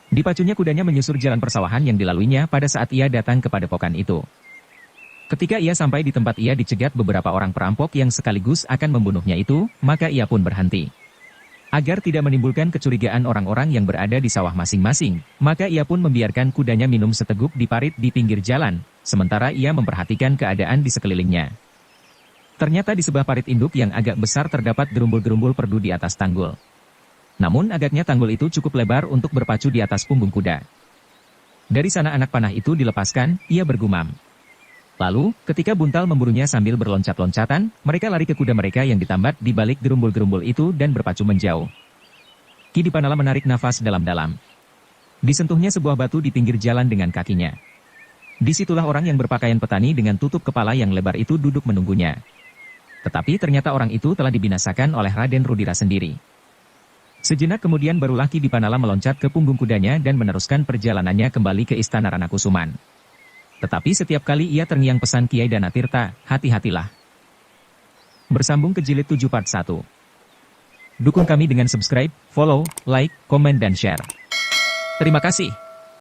Dipacunya kudanya menyusur jalan persawahan yang dilaluinya pada saat ia datang ke padepokan itu. Ketika ia sampai di tempat ia dicegat beberapa orang perampok yang sekaligus akan membunuhnya itu, maka ia pun berhenti. Agar tidak menimbulkan kecurigaan orang-orang yang berada di sawah masing-masing, maka ia pun membiarkan kudanya minum seteguk di parit di pinggir jalan, sementara ia memperhatikan keadaan di sekelilingnya. Ternyata di sebelah parit induk yang agak besar terdapat gerumbul-gerumbul perdu di atas tanggul. Namun agaknya tanggul itu cukup lebar untuk berpacu di atas punggung kuda. Dari sana anak panah itu dilepaskan, ia bergumam. Lalu, ketika Buntal memburunya sambil berloncat-loncatan, mereka lari ke kuda mereka yang ditambat di balik gerumbul-gerumbul itu dan berpacu menjauh. Ki Dipanala menarik nafas dalam-dalam. Disentuhnya sebuah batu di pinggir jalan dengan kakinya. Disitulah orang yang berpakaian petani dengan tutup kepala yang lebar itu duduk menunggunya. Tetapi ternyata orang itu telah dibinasakan oleh Raden Rudira sendiri. Sejenak kemudian barulah Ki Dipanala meloncat ke punggung kudanya dan meneruskan perjalanannya kembali ke Istana Ranakusuman. Tetapi setiap kali ia terngiang pesan Kiai Danatirta, "Hati-hatilah." Bersambung ke jilid 7 part 1. Dukung kami dengan subscribe, follow, like, komen dan share. Terima kasih.